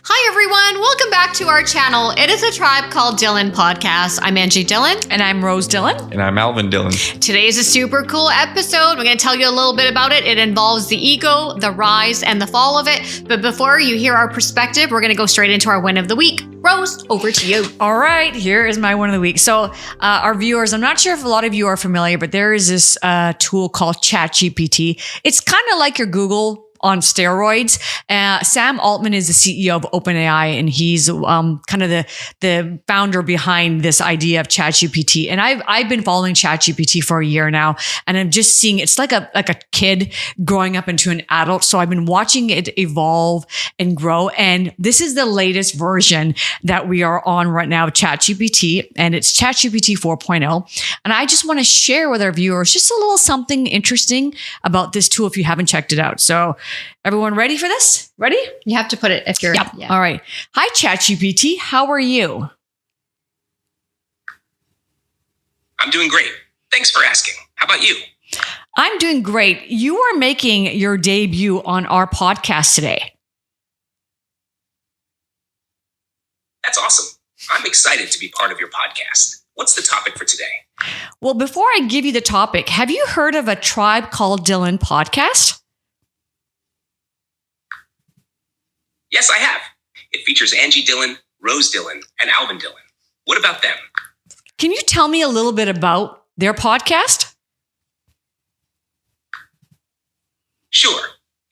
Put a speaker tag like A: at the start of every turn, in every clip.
A: Hi everyone, welcome back to our channel. It is a Tribe Called Dhillon podcast. I'm Angie Dhillon.
B: And I'm Rose Dhillon.
C: And I'm Alvin Dhillon.
A: Today is a super cool episode. We're going to tell you a little bit about it. It involves the ego, the rise, and the fall of it. But before you hear our perspective, we're going to go straight into our win of the week. Rose, over to you.
B: All right, here is my win of the week. So our viewers, I'm not sure if a lot of you are familiar, but there is this tool called ChatGPT. It's kind of like your Google on steroids. Sam Altman is the CEO of OpenAI, and he's kind of the founder behind this idea of ChatGPT. And I've been following ChatGPT for a year now, and I'm just seeing it's like a kid growing up into an adult. So I've been watching it evolve and grow. And this is the latest version that we are on right now, ChatGPT, and it's ChatGPT 4.0. And I just want to share with our viewers just a little something interesting about this tool if you haven't checked it out. So everyone ready for this? Ready?
A: You have to put it if you're...
B: Yep. Yeah. All right. Hi, ChatGPT. How are you?
D: I'm doing great. Thanks for asking. How about you?
B: I'm doing great. You are making your debut on our podcast today.
D: That's awesome. I'm excited to be part of your podcast. What's the topic for today?
B: Well, before I give you the topic, have you heard of a Tribe Called Dhillon podcast?
D: Yes, I have. It features Angie Dhillon, Rose Dhillon, and Alvin Dhillon. What about them?
B: Can you tell me a little bit about their podcast?
D: Sure.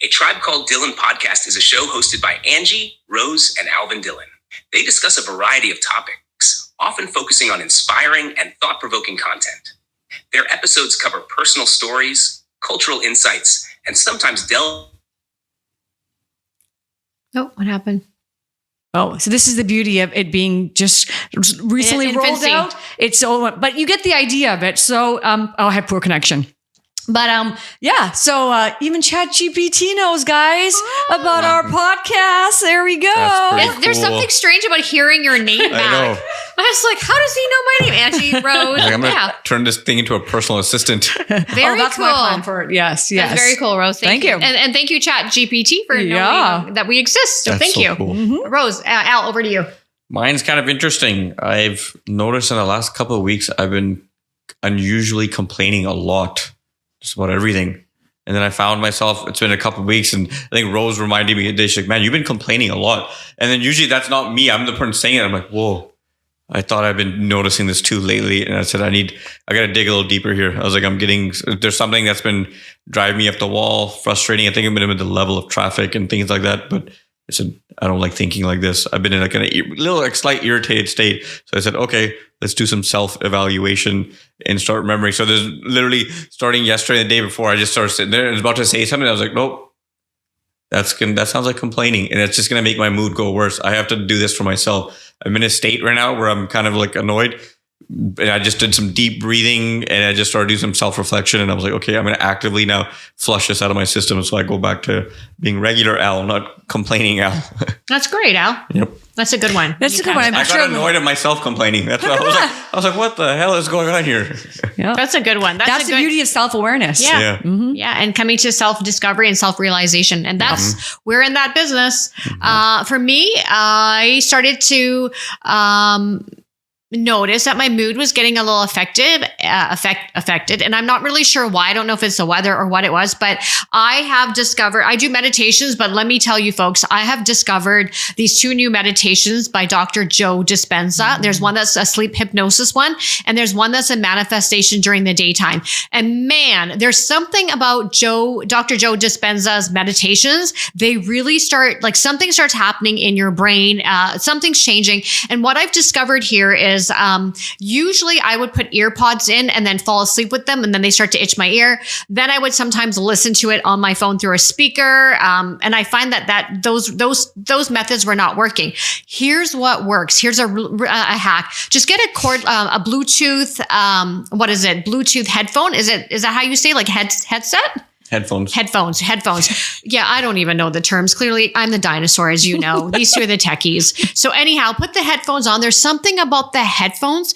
D: A Tribe Called Dhillon podcast is a show hosted by Angie, Rose, and Alvin Dhillon. They discuss a variety of topics, often focusing on inspiring and thought-provoking content. Their episodes cover personal stories, cultural insights, and sometimes delve...
A: Oh, what happened?
B: Oh, so this is the beauty of it being just recently
A: In
B: rolled
A: infancy.
B: out. It's so, but you get the idea of it. So, I have poor connection. But yeah, so even ChatGPT knows, guys, about our podcast. There we go.
C: That's pretty
A: There's
C: cool.
A: something strange about hearing your name back.
C: I know.
A: I was like, how does he know my name? Angie Rose.
C: Like, I'm going to
A: Yeah,
C: turn this thing into a personal assistant.
A: very
B: that's
A: cool.
B: my plan for it. Yes, yes.
A: That's very cool, Rose. Thank you.
B: you.
A: And thank you, ChatGPT, for
B: Yeah.
A: knowing that we exist. So
C: That's
A: thank
C: so
A: you.
C: cool.
A: Rose, Al, over to you.
C: Mine's kind of interesting. I've noticed in the last couple of weeks, I've been unusually complaining a lot, just about everything. And then I found myself, it's been a couple of weeks, and I think Rose reminded me, she's like, man, you've been complaining a lot. And then usually that's not me. I'm the person saying it. I'm like, whoa, I thought I've been noticing this too lately. And I said, I got to dig a little deeper here. I was like, there's something that's been driving me up the wall, frustrating. I think I've been with the level of traffic and things like that. But I said, I don't like thinking like this. I've been in like a slight irritated state. So I said, okay, let's do some self-evaluation and start remembering. So there's literally starting yesterday and the day before, I just started sitting there and I was about to say something. I was like, nope, that sounds like complaining. And it's just going to make my mood go worse. I have to do this for myself. I'm in a state right now where I'm kind of like annoyed. And I just did some deep breathing and I just started doing some self-reflection. And I was like, okay, I'm going to actively now flush this out of my system. So I go back to being regular Al, not complaining Al.
A: That's great, Al.
C: Yep.
A: That's a good one.
B: That's a good one. I'm
C: I
B: sure
C: got annoyed at myself complaining. That's what I was like, what the hell is going on here?
B: Yeah.
A: That's a good one.
B: That's the beauty of self-awareness.
A: Yeah.
C: Yeah.
B: Mm-hmm.
A: Yeah, and coming to self-discovery and self-realization. And that's, we're in that business. For me, I started to notice that my mood was getting a little affected. And I'm not really sure why. I don't know if it's the weather or what it was, but I have discovered, I do meditations, but let me tell you folks, I have discovered these two new meditations by Dr. Joe Dispenza. There's one that's a sleep hypnosis one, and there's one that's a manifestation during the daytime. And man, there's something about Dr. Joe Dispenza's meditations. They really start, like something starts happening in your brain. Something's changing. And what I've discovered here is usually I would put ear pods in and then fall asleep with them, and then they start to itch my ear. Then I would sometimes listen to it on my phone through a speaker, and I find that those methods were not working. Here's what works. Here's a hack. Just get a Bluetooth. What is it? Bluetooth headphone. Is that how you say, like headset?
C: Headphones.
A: Yeah, I don't even know the terms. Clearly, I'm the dinosaur, as you know. These two are the techies. So anyhow, put the headphones on. There's something about the headphones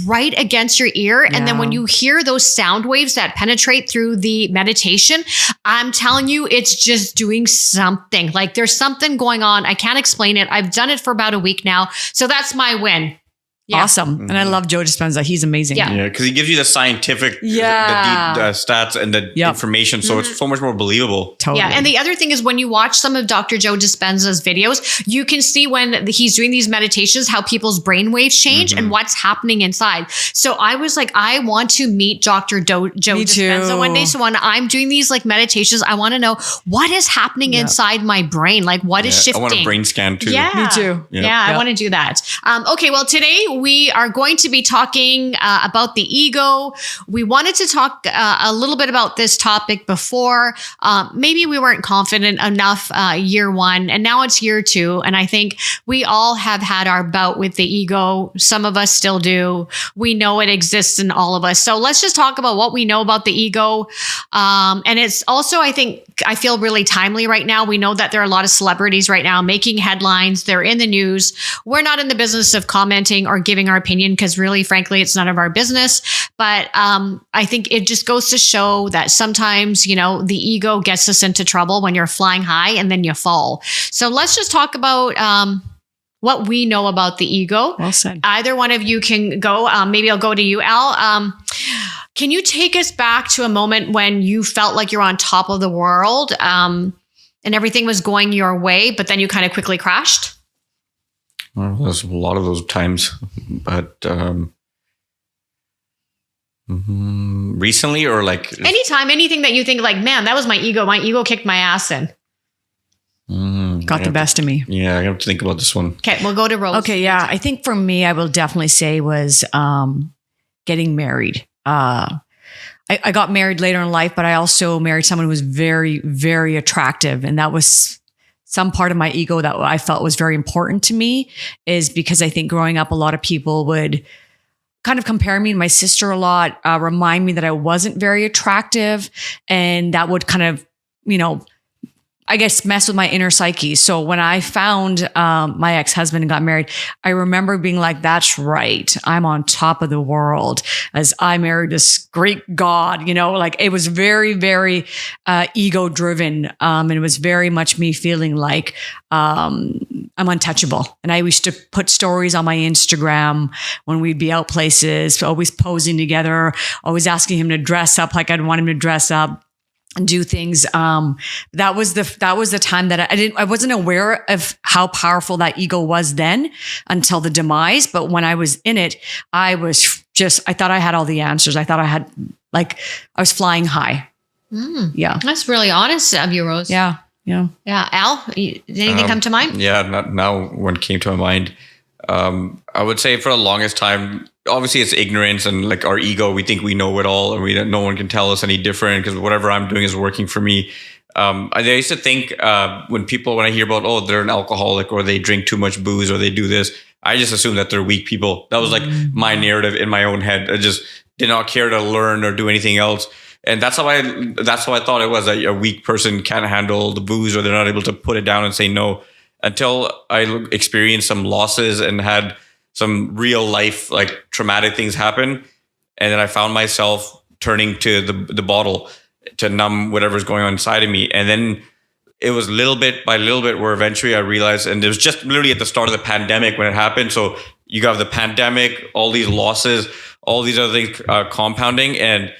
A: right against your ear. And then when you hear those sound waves that penetrate through the meditation, I'm telling you, it's just doing something. Like there's something going on. I can't explain it. I've done it for about a week now. So that's my win. Yeah.
B: Awesome. And I love Joe Dispenza. He's amazing.
A: Yeah.
C: Because he gives you the scientific the stats and the information. So it's so much more believable.
B: Totally.
A: Yeah. And the other thing is when you watch some of Dr. Joe Dispenza's videos, you can see when he's doing these meditations, how people's brain waves change and what's happening inside. So I was like, I want to meet Dr. Joe Dispenza one day. So when I'm doing these like meditations, I want to know what is happening inside my brain. Like what is shifting.
C: I want a brain scan too.
A: Yeah.
B: Me too.
A: Yeah. I want to do that. Okay. Well, today we are going to be talking about the ego. We wanted to talk a little bit about this topic before. Maybe we weren't confident enough year one, and now it's year two. And I think we all have had our bout with the ego. Some of us still do. We know it exists in all of us. So let's just talk about what we know about the ego. And it's also, I feel really timely right now. We know that there are a lot of celebrities right now making headlines. They're in the news. We're not in the business of commenting or giving our opinion because really, frankly, it's none of our business. But I think it just goes to show that sometimes, the ego gets us into trouble when you're flying high and then you fall. So let's just talk about what we know about the ego.
B: Well said.
A: Either one of you can go. Maybe I'll go to you, Al. Can you take us back to a moment when you felt like you're on top of the world and everything was going your way, but then you kind of quickly crashed?
C: Well, there's a lot of those times, but recently or like
A: anytime, anything that you think like, man, that was my ego. My ego kicked my ass in.
B: Got the best of me.
C: Yeah, I have to think about this one.
A: Okay, we'll go to Rose.
B: Okay, yeah. I think for me, I will definitely say was getting married. I got married later in life, but I also married someone who was very, very attractive. And that was some part of my ego that I felt was very important to me, is because I think growing up, a lot of people would kind of compare me to my sister a lot, remind me that I wasn't very attractive. And that would kind of, I guess, mess with my inner psyche. So when I found my ex-husband and got married, I remember being like, that's right. I'm on top of the world as I married this great God, like it was very, very ego driven. And it was very much me feeling like I'm untouchable. And I used to put stories on my Instagram when we'd be out places, always posing together, always asking him to dress up like I'd want him to dress up and do things. That was the time that I wasn't aware of how powerful that ego was then until the demise. But when I was in it, I thought I had all the answers. I thought I was flying high. Yeah.
A: That's really honest of you, Rose.
B: Yeah. Yeah.
A: Yeah. Al, did anything come to mind?
C: Yeah. Now one came to my mind. I would say for the longest time, obviously it's ignorance and like our ego. We think we know it all and no one can tell us any different because whatever I'm doing is working for me. I used to think when I hear about, they're an alcoholic or they drink too much booze or they do this, I just assume that they're weak people. That was like my narrative in my own head. I just did not care to learn or do anything else. And that's how I thought it was, that a weak person can't handle the booze or they're not able to put it down and say no, until I experienced some losses and had some real life, like traumatic things happen. And then I found myself turning to the bottle to numb whatever's going on inside of me. And then it was little bit by little bit where eventually I realized, and it was just literally at the start of the pandemic when it happened. So you got the pandemic, all these losses, all these other things compounding. And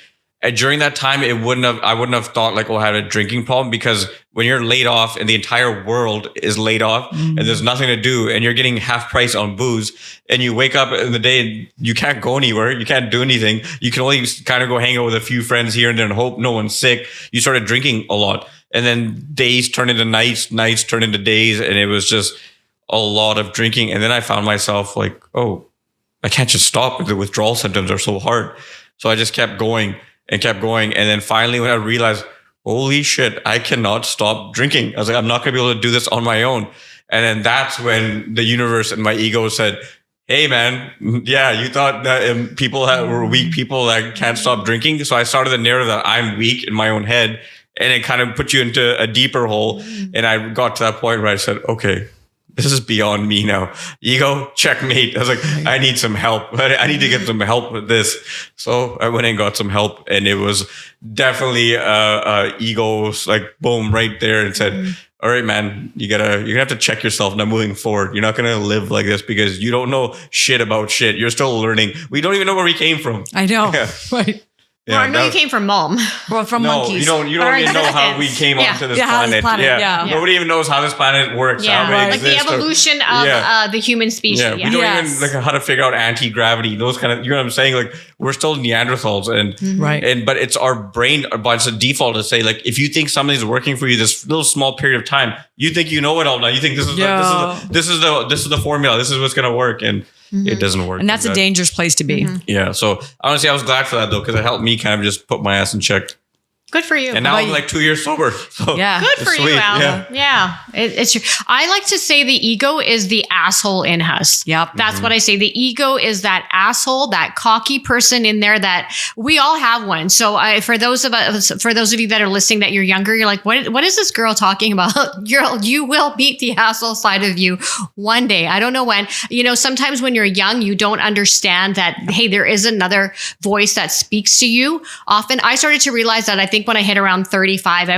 C: during that time, I wouldn't have thought like, I had a drinking problem, because when you're laid off and the entire world is laid off and there's nothing to do and you're getting half price on booze and you wake up in the day and you can't go anywhere, you can't do anything. You can only kind of go hang out with a few friends here and there and hope no one's sick. You started drinking a lot, and then days turn into nights, nights turn into days. And it was just a lot of drinking. And then I found myself like, I can't just stop. The withdrawal symptoms are so hard. So I just kept going. And then finally, when I realized, holy shit, I cannot stop drinking. I was like, I'm not going to be able to do this on my own. And then that's when the universe and my ego said, hey, man, yeah, you thought that people were weak people that can't stop drinking. So I started the narrative that I'm weak in my own head. and it kind of put you into a deeper hole. And I got to that point where I said, okay, this is beyond me now. Ego, checkmate. I was like, I need some help. I need to get some help with this. So I went and got some help, and it was definitely ego's like boom right there, and said, all right, man, you're gonna have to check yourself now moving forward. You're not gonna live like this because you don't know shit about shit. You're still learning. We don't even know where we came from.
B: I know.
C: Yeah.
B: Right.
A: Well, I know you came from mom.
B: Well, from monkeys.
C: You don't even know how we came onto this planet. Yeah. Nobody even knows how this planet works.
A: Yeah,
C: how it
A: like the evolution of the human species.
C: Yeah, we don't even like how to figure out anti-gravity. Those kind of, you know what I'm saying? Like we're still Neanderthals, and but it's our brain, but it's a default to say like if you think something's working for you this little small period of time, you think you know it all now. You think this is the formula. This is what's gonna work, and it doesn't work.
B: And that's a dangerous place to be.
C: Yeah. So honestly, I was glad for that though, because it helped me kind of just put my ass in check.
A: Good for you.
C: And now I'm like 2 years sober. So
A: good for you, Al. Yeah. It's I like to say the ego is the asshole in us.
B: Yep.
A: That's what I say. The ego is that asshole, that cocky person in there that we all have one. So for those of you that are listening that you're younger, you're like, what is this girl talking about? You will meet the asshole side of you one day. I don't know when. Sometimes when you're young, you don't understand that, hey, there is another voice that speaks to you. Often I started to realize that I think when I hit around 35, I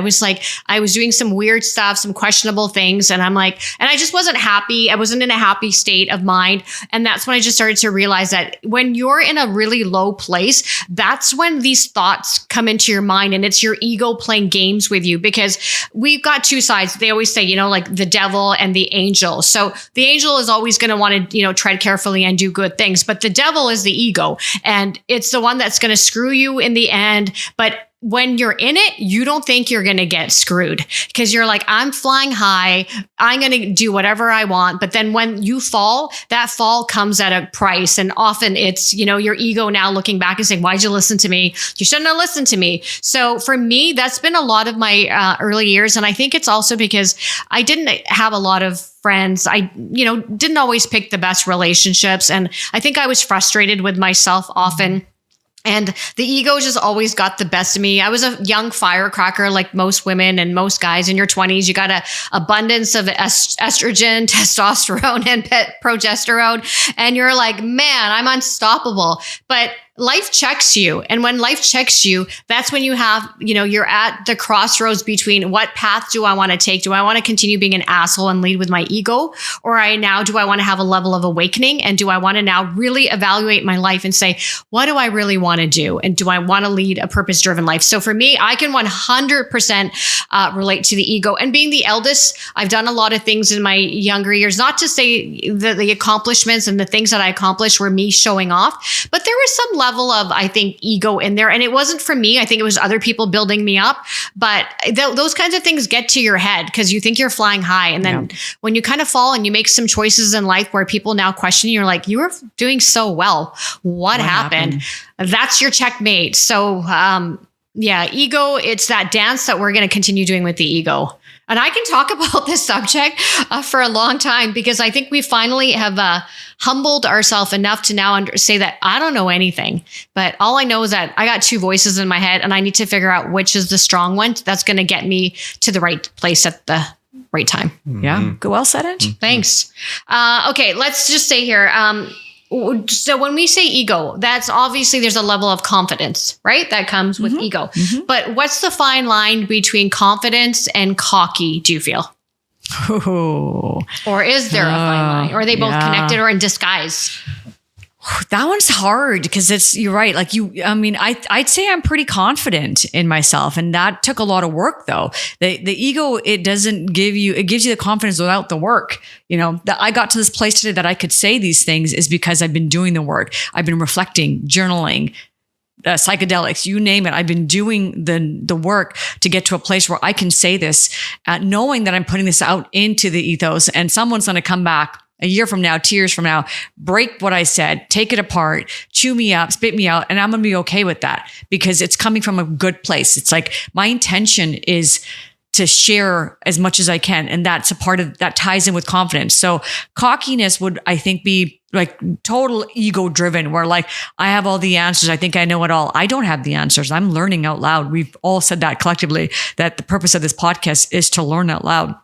A: was doing some weird stuff, some questionable things. And I'm like, and I just wasn't happy. I wasn't in a happy state of mind. And that's when I just started to realize that when you're in a really low place, that's when these thoughts come into your mind, and it's your ego playing games with you, because we've got two sides. They always say, like the devil and the angel. So the angel is always going to want to, tread carefully and do good things, but the devil is the ego, and it's the one that's going to screw you in the end. But when you're in it, you don't think you're going to get screwed, because you're like, I'm flying high. I'm going to do whatever I want. But then when you fall, that fall comes at a price. And often it's, your ego now looking back and saying, why'd you listen to me? You shouldn't have listened to me. So for me, that's been a lot of my early years. And I think it's also because I didn't have a lot of friends. I, didn't always pick the best relationships. And I think I was frustrated with myself often. And the ego just always got the best of me. I was a young firecracker, like most women and most guys in your 20s. You got an abundance of estrogen, testosterone, and progesterone. And you're like, man, I'm unstoppable. But life checks you. And when life checks you, that's when you have, you're at the crossroads between what path do I want to take? Do I want to continue being an asshole and lead with my ego? Or do I want to have a level of awakening? And do I want to now really evaluate my life and say, what do I really want to do? And do I want to lead a purpose-driven life? So for me, I can 100% relate to the ego. And being the eldest, I've done a lot of things in my younger years, not to say that the accomplishments and the things that I accomplished were me showing off, but there was some level of, I think, ego in there. And it wasn't for me. I think it was other people building me up. But those kinds of things get to your head because you think you're flying high. And then when you kind of fall and you make some choices in life where people now question you, you're like, you were doing so well. What happened? That's your checkmate. So, ego, it's that dance that we're going to continue doing with the ego. And I can talk about this subject for a long time because I think we finally have humbled ourselves enough to now say that I don't know anything. But all I know is that I got two voices in my head and I need to figure out which is the strong one that's going to get me to the right place at the right time.
B: Yeah. Go well said, Angie.
A: Thanks. Okay, let's just say here. So when we say ego, that's obviously there's a level of confidence, right? That comes with ego. But what's the fine line between confidence and cocky, do you feel? Or is there a fine line? Or are they both connected or in disguise?
B: That one's hard because you're right. Like I'd say I'm pretty confident in myself, and that took a lot of work though. The ego, it gives you the confidence without the work. That I got to this place today that I could say these things is because I've been doing the work. I've been reflecting, journaling, psychedelics, you name it. I've been doing the work to get to a place where I can say this, knowing that I'm putting this out into the ethos, and someone's going to come back a year from now, 2 years from now, break what I said, take it apart, chew me up, spit me out. And I'm going to be okay with that because it's coming from a good place. It's like my intention is to share as much as I can. And that's a part of that ties in with confidence. So cockiness would, I think, be like total ego driven, where like I have all the answers. I think I know it all. I don't have the answers. I'm learning out loud. We've all said that collectively, that the purpose of this podcast is to learn out loud.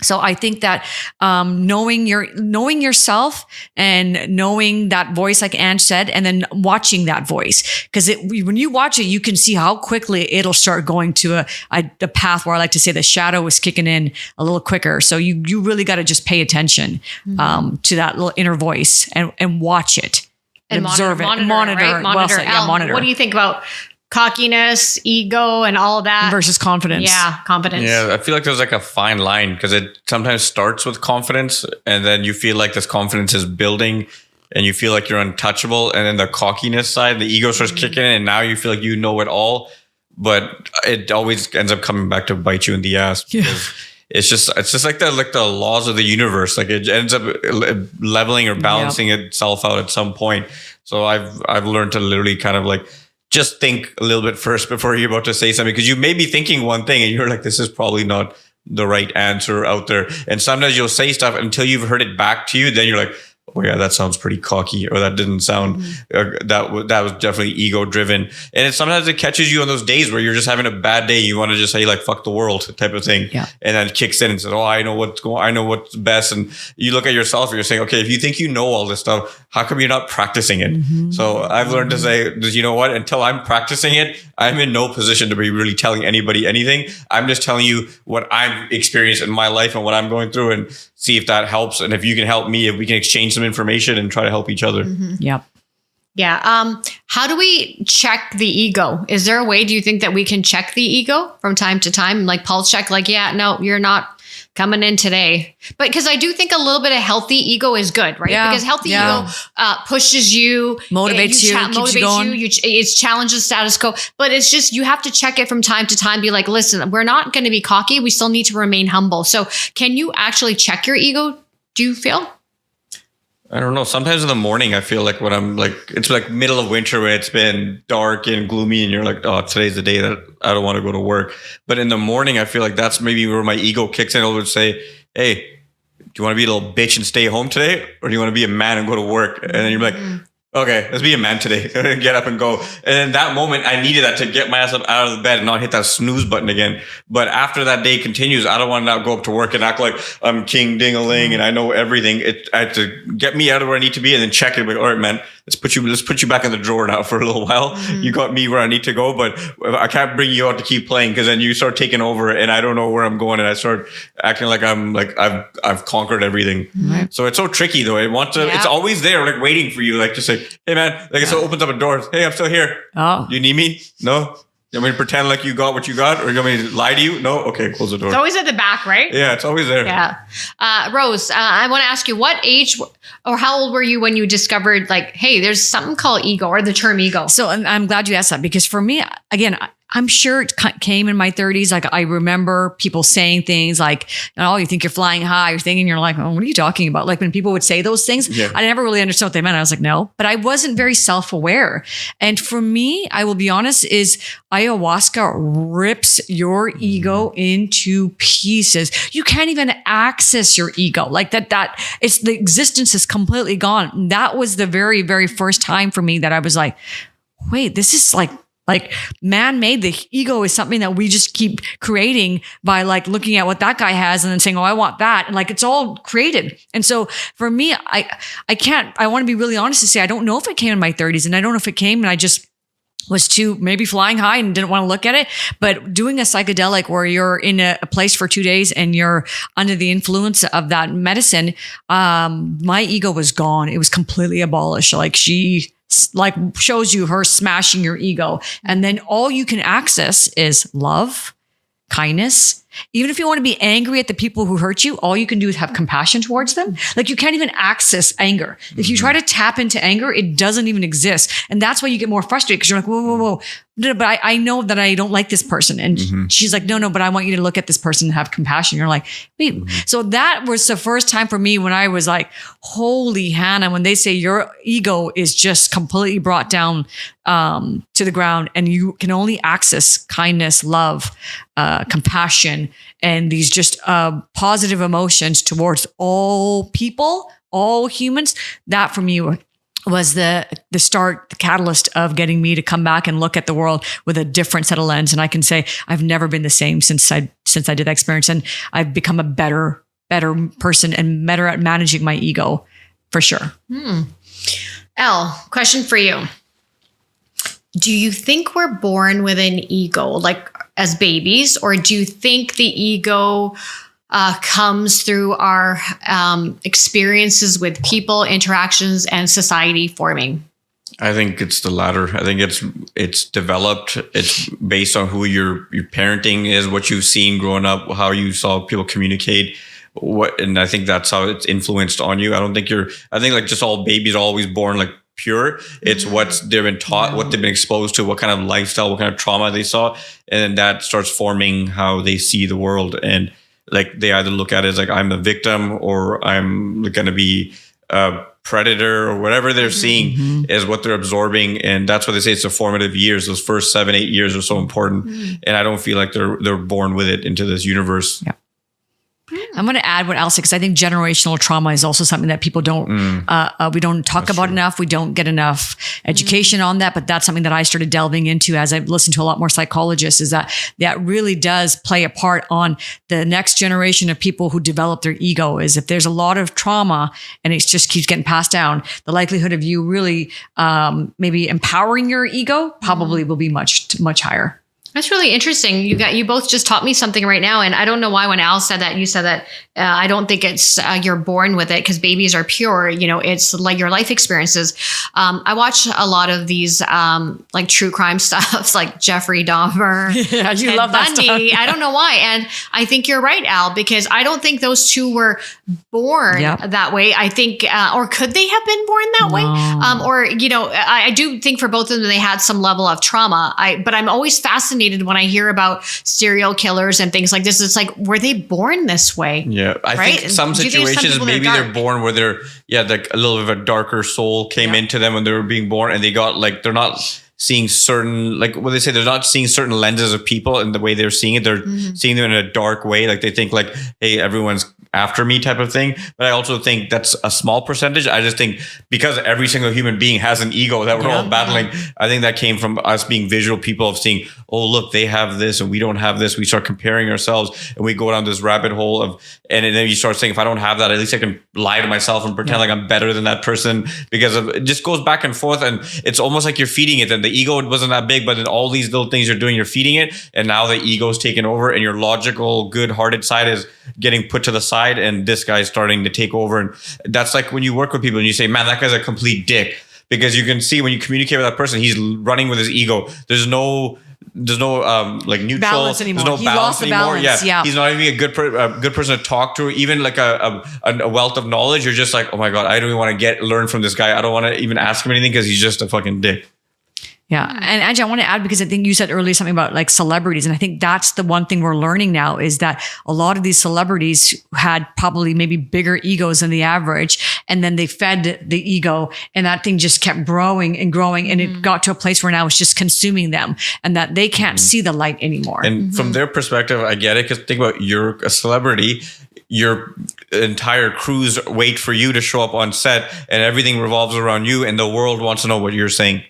B: So I think that knowing yourself and knowing that voice, like Ange said, and then watching that voice, because when you watch it, you can see how quickly it'll start going to a path where I like to say the shadow is kicking in a little quicker. So you really got to just pay attention to that little inner voice and watch it and observe it, monitor.
A: Right? Monitor.
B: Yeah, monitor.
A: What do you think about cockiness, ego, and all of that
B: versus confidence?
A: Yeah, confidence.
C: Yeah, I feel like there's like a fine line, because it sometimes starts with confidence, and then you feel like this confidence is building and you feel like you're untouchable. And then the cockiness side, the ego starts kicking in, and now you feel like you know it all, but it always ends up coming back to bite you in the ass. Because it's just like the laws of the universe. Like it ends up leveling or balancing itself out at some point. So I've learned to literally kind of like just think a little bit first before you're about to say something, because you may be thinking one thing and you're like, this is probably not the right answer out there. And sometimes you'll say stuff until you've heard it back to you. Then you're like, oh yeah, that sounds pretty cocky, or that didn't sound, that was definitely ego driven. And sometimes it catches you on those days where you're just having a bad day. You want to just say like, fuck the world type of thing. Yeah. And then it kicks in and says, oh, I know what's best. And you look at yourself and you're saying, okay, if you think you know all this stuff, how come you're not practicing it? So I've learned to say, you know what, until I'm practicing it, I'm in no position to be really telling anybody anything. I'm just telling you what I've experienced in my life and what I'm going through, and see if that helps. And if you can help me, if we can exchange some information and try to help each other.
B: Yep.
A: Yeah. How do we check the ego? Is there a way, do you think, that we can check the ego from time to time? Like pulse check, like, yeah, no, you're not coming in today. But because I do think a little bit of healthy ego is good, right?
B: Yeah,
A: because healthy ego pushes you,
B: motivates you, keeps you going.
A: It challenges status quo. But it's just, you have to check it from time to time. Be like, listen, we're not going to be cocky. We still need to remain humble. So can you actually check your ego, do you feel?
C: I don't know. Sometimes in the morning, I feel like when I'm like, it's like middle of winter where it's been dark and gloomy and you're like, oh, today's the day that I don't want to go to work. But in the morning, I feel like that's maybe where my ego kicks in. It would say, hey, do you want to be a little bitch and stay home today? Or do you want to be a man and go to work? And then you're like, okay, let's be a man today. Get up and go. And in that moment, I needed that to get my ass up out of the bed and not hit that snooze button again. But after that day continues, I don't want to now go up to work and act like I'm king ding-a-ling and I know everything. I have to get me out of where I need to be and then check it. Like, all right, man, let's put you back in the drawer now for a little while. You got me where I need to go, but I can't bring you out to keep playing, because then you start taking over and I don't know where I'm going, and I start acting like I've conquered everything. So it's so tricky though. It's always there, like waiting for you, like to say, hey man, like it opens up a door. Hey, I'm still here. Oh, do you need me? No. You want me to pretend like you got what you got, or you want me to lie to you? No? Okay, close the door.
A: It's always at the back, right?
C: Yeah, it's always there.
A: Yeah. Rose, I want to ask you, what age or how old were you when you discovered, like, hey, there's something called ego, or the term ego?
B: So I'm glad you asked that, because for me, again, I'm sure it came in my 30s. Like I remember people saying things like, oh, you think you're flying high. You're thinking, you're like, oh, what are you talking about? Like when people would say those things, I never really understood what they meant. I was like, no, but I wasn't very self-aware. And for me, I will be honest, is ayahuasca rips your ego into pieces. You can't even access your ego like that. It's the existence is completely gone. And that was the very, very first time for me that I was like, wait, this is like man-made. The ego is something that we just keep creating by like looking at what that guy has and then saying, oh, I want that. And like, it's all created. And so for me, I want to be really honest to say, I don't know if it came in my 30s, and I don't know if it came and I just was too maybe flying high and didn't want to look at it. But doing a psychedelic where you're in a place for 2 days and you're under the influence of that medicine, my ego was gone. It was completely abolished. Like she shows you her smashing your ego. And then all you can access is love, kindness. Even if you want to be angry at the people who hurt you, all you can do is have compassion towards them. Like you can't even access anger. If you try to tap into anger, it doesn't even exist. And that's why you get more frustrated, because you're like, whoa. But I know that I don't like this person. And she's like, no, but I want you to look at this person and have compassion. You're like, wait. So that was the first time for me when I was like, holy Hannah, when they say your ego is just completely brought down to the ground and you can only access kindness, love, compassion, compassion and these just positive emotions towards all people, all humans, that for me was the start, the catalyst of getting me to come back and look at the world with a different set of lens. And I can say I've never been the same since I did that experience, and I've become a better person and better at managing my ego, for sure.
A: Elle, question for you. Do you think we're born with an ego, like as babies, or do you think the ego comes through our experiences with people, interactions, and society forming?
C: I think it's the latter. I think it's developed. It's based on who your parenting is, what you've seen growing up, how you saw people communicate. And I think that's how it's influenced on you. I think like just all babies are always born like pure. It's what they've been taught, what they've been exposed to, what kind of lifestyle, what kind of trauma they saw. And then that starts forming how they see the world. And like they either look at it as like I'm a victim or I'm going to be a predator, or whatever they're seeing is what they're absorbing. And that's why they say it's the formative years. Those first 7-8 years are so important. And I don't feel like they're born with it into this universe.
B: Yeah. I'm going to add what Al said, because I think generational trauma is also something that people don't, we don't talk about enough. We don't get enough education on that, but that's something that I started delving into as I've listened to a lot more psychologists, is that really does play a part on the next generation of people who develop their ego. Is if there's a lot of trauma and it just keeps getting passed down, the likelihood of you really, maybe empowering your ego probably will be much, much higher.
A: That's really interesting. You both just taught me something right now. And I don't know why when Al said that, you said that I don't think it's you're born with it, because babies are pure. It's like your life experiences. I watch a lot of these like true crime stuff, like Jeffrey Dahmer.
B: Yeah, you love that stuff.
A: I don't know why. And I think you're right, Al, because I don't think those two were born that way. I think, or could they have been born that way? I do think for both of them, they had some level of trauma. But I'm always fascinated when I hear about serial killers and things like this. It's like, were they born this way?
C: Yeah, I think some situations maybe they're born where they're like a little bit of a darker soul came into them when they were being born, and they got like they're not seeing certain, like what they say, they're not seeing certain lenses of people and the way they're seeing it. They're seeing them in a dark way. Like they think like, hey, everyone's after me type of thing. But I also think that's a small percentage. I just think because every single human being has an ego that we're all battling, I think that came from us being visual people of seeing, oh, look, they have this and we don't have this. We start comparing ourselves and we go down this rabbit hole of, and then you start saying, if I don't have that, at least I can lie to myself and pretend like I'm better than that person, because it just goes back and forth. And it's almost like you're feeding it. And the ego wasn't that big, but then all these little things you're doing, you're feeding it. And now the ego's taken over and your logical, good-hearted side is getting put to the side, and this guy's starting to take over. And that's like when you work with people and you say, man, that guy's a complete dick, because you can see when you communicate with that person, he's running with his ego. There's no like neutral
B: balance anymore.
C: There's no balance anymore.
B: Yeah.
C: He's not even a good person to talk to, even like a wealth of knowledge. You're just like, oh my God, I don't even want to learn from this guy. I don't want to even ask him anything because he's just a fucking dick.
B: Yeah. And Angie, I want to add, because I think you said earlier something about like celebrities. And I think that's the one thing we're learning now, is that a lot of these celebrities had probably maybe bigger egos than the average. And then they fed the ego, and that thing just kept growing and growing. And it got to a place where now it's just consuming them, and that they can't see the light anymore.
C: And from their perspective, I get it. Because think about, you're a celebrity. Your entire crews wait for you to show up on set, and everything revolves around you, and the world wants to know what you're saying.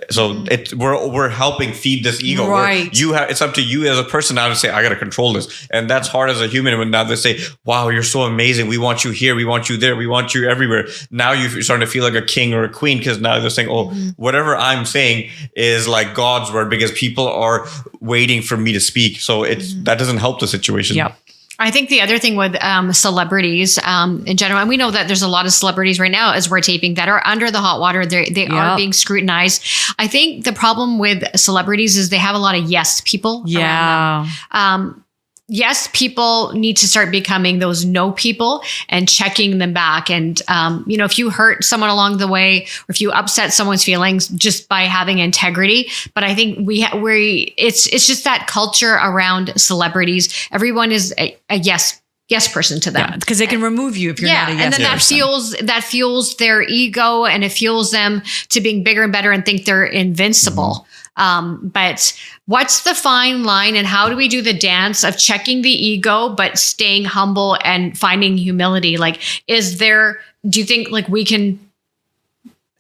C: So we're helping feed this ego.
B: Right.
C: It's up to you as a person now to say, I got to control this. And that's hard as a human. When now they say, wow, you're so amazing. We want you here. We want you there. We want you everywhere. Now you're starting to feel like a king or a queen, because now they're saying, oh, whatever I'm saying is like God's word, because people are waiting for me to speak. So that doesn't help the situation.
B: Yep.
A: I think the other thing with celebrities in general, and we know that there's a lot of celebrities right now as we're taping that are under the hot water. They are being scrutinized. I think the problem with celebrities is they have a lot of yes people around them. Yes, people need to start becoming those no people and checking them back. And, if you hurt someone along the way, or if you upset someone's feelings just by having integrity. But I think it's just that culture around celebrities. Everyone is a yes yes person to them.
B: Because they can remove you if you're not a yes
A: and then
B: person.
A: that fuels their ego, and it fuels them to being bigger and better and think they're invincible. But what's the fine line, and how do we do the dance of checking the ego but staying humble and finding humility? Like, do you think like we can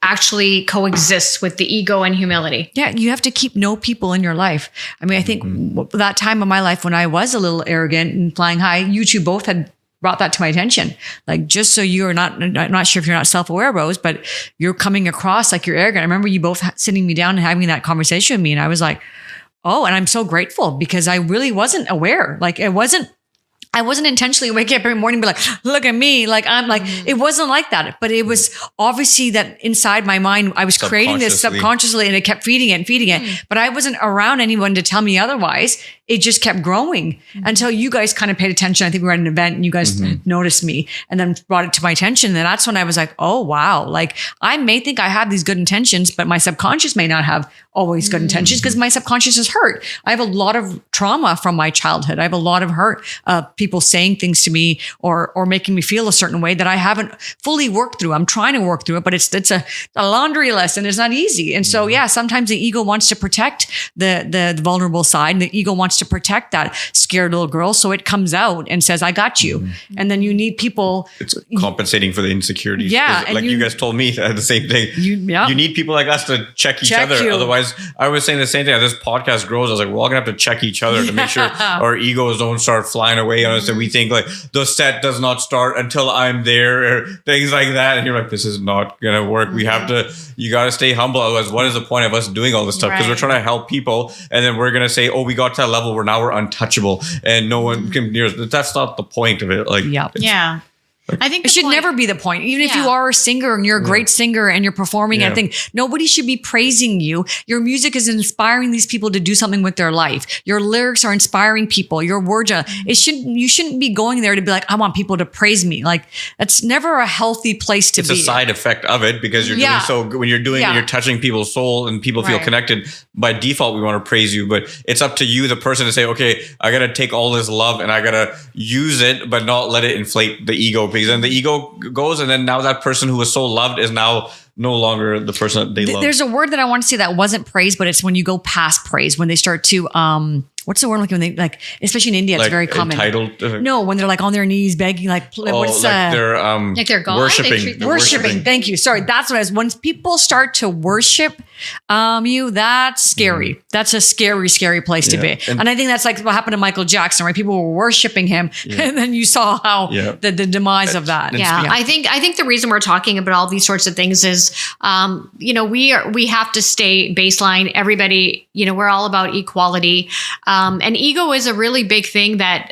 A: actually coexist with the ego and humility?
B: Yeah, you have to know people in your life. I mean, I think that time of my life when I was a little arrogant and flying high, you two both had brought that to my attention. Like, just so you're not, I'm not sure if you're not self-aware, Rose, but you're coming across like you're arrogant. I remember you both sitting me down and having that conversation with me. And I was like, oh, and I'm so grateful because I really wasn't aware. Like, I wasn't intentionally waking up every morning and be like, look at me. Like, I'm like, it wasn't like that. But it was obviously that inside my mind, I was creating this subconsciously and it kept feeding it. But I wasn't around anyone to tell me otherwise. It just kept growing until you guys kind of paid attention. I think we were at an event and you guys noticed me and then brought it to my attention. And that's when I was like, oh, wow. Like, I may think I have these good intentions, but my subconscious may not have always good intentions because my subconscious is hurt. I have a lot of trauma from my childhood. I have a lot of hurt, people saying things to me or making me feel a certain way that I haven't fully worked through. I'm trying to work through it, but it's a laundry lesson. It's not easy. And so, sometimes the ego wants to protect the vulnerable side, and the ego wants to protect that scared little girl. So it comes out and says, I got you. And then you need people.
C: It's compensating for the insecurities.
B: Yeah.
C: Like you guys told me the same thing. You need people like us to check each other. Otherwise, I was saying the same thing. As this podcast grows, I was like, we're all going to have to check each other to make sure our egos don't start flying away on us. And we think like the set does not start until I'm there or things like that. And you're like, this is not going to work. We have to, you got to stay humble. Otherwise, what is the point of us doing all this stuff? Because we're trying to help people. And then we're going to say, oh, we got to that level where now we're untouchable and no one can near us. That's not the point of it. Like,
A: I think
B: it should never be the point. Even if you are a singer and you're a great singer and you're performing, I think nobody should be praising you. Your music is inspiring these people to do something with their life. Your lyrics are inspiring people. Your words are, you shouldn't be going there to be like, I want people to praise me. Like, that's never a healthy place to be.
C: It's a side effect of it because you're doing so when you're doing it, you're touching people's soul and people feel connected. By default, we want to praise you, but it's up to you, the person, to say, okay, I got to take all this love and I got to use it, but not let it inflate the ego. Because then the ego goes, and then now that person who was so loved is now no longer the person that they love.
B: There's a word that I want to say that wasn't praise, but it's when you go past praise, when they start to what's the word like when they like, especially in India, it's very common. Entitled? No, when they're like on their knees begging, like what's
C: they're
A: God?
C: worshiping.
B: Thank you. Sorry, that's what it is. When people start to worship you, that's scary. That's a scary place to be. And I think that's like what happened to Michael Jackson, right? People were worshiping him, and then you saw how the demise of that.
A: I think the reason we're talking about all these sorts of things is, we have to stay baseline. Everybody, we're all about equality. And ego is a really big thing that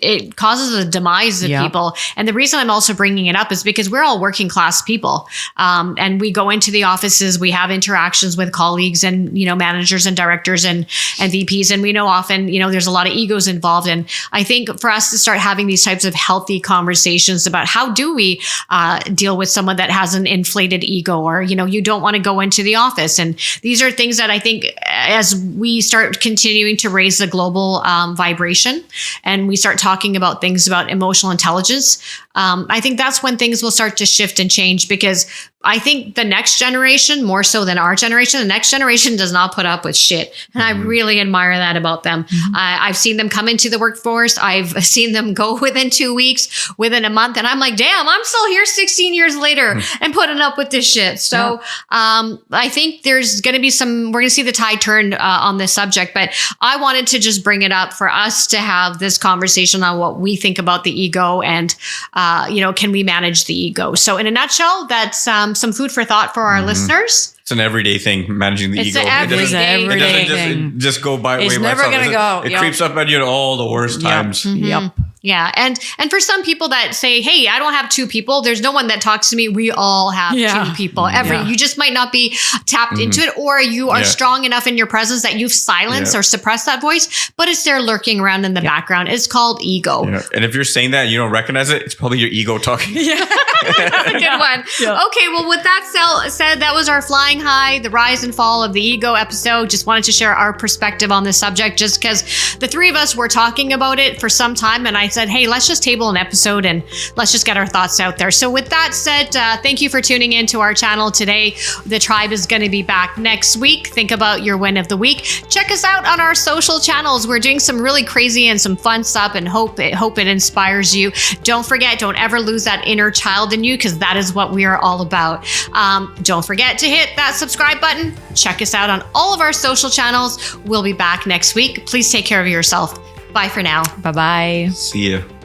A: it causes a demise of people. And the reason I'm also bringing it up is because we're all working class people. And we go into the offices, we have interactions with colleagues and, managers and directors and VPs. And we know often, there's a lot of egos involved. And I think for us to start having these types of healthy conversations about how do we deal with someone that has an inflated ego, or, you don't want to go into the office. And these are things that I think as we start continuing to raise the global vibration and we start talking about things about emotional intelligence, I think that's when things will start to shift and change, because I think the next generation, more so than our generation, the next generation does not put up with shit. And I really admire that about them. I've seen them come into the workforce. I've seen them go within 2 weeks, within a month. And I'm like, damn, I'm still here 16 years later and putting up with this shit. So I think there's going to be we're going to see the tide turn on this subject. But I wanted to just bring it up for us to have this conversation on what we think about the ego and, can we manage the ego? So in a nutshell, that's some food for thought for our listeners.
C: It's an everyday thing, managing the ego.
B: It doesn't
C: just go by
B: it's
C: way
B: never
C: by itself.
B: Gonna go.
C: It creeps up at you at all the worst times.
A: Yeah. And for some people that say, hey, I don't have two people, there's no one that talks to me. We all have two people. You just might not be tapped into it, or you are strong enough in your presence that you've silenced or suppressed that voice, but it's there lurking around in the background. It's called ego.
C: And if you're saying that and you don't recognize it, it's probably your ego talking.
A: That's a good one. Okay, well, with that said, that was our Flying High, the rise and fall of the ego episode. Just wanted to share our perspective on this subject, just because the three of us were talking about it for some time, and I I said, hey, let's just table an episode and let's just get our thoughts out there. So with that said, thank you for tuning in to our channel today. The tribe is going to be back next week. Think about your win of the week. Check us out on our social channels. We're doing some really crazy and some fun stuff, and hope it inspires you. Don't forget, don't ever lose that inner child in you, because that is what we are all about. Don't forget to hit that subscribe button. Check us out on all of our social channels. We'll be back next week. Please take care of yourself. Bye for now.
B: Bye-bye.
C: See ya.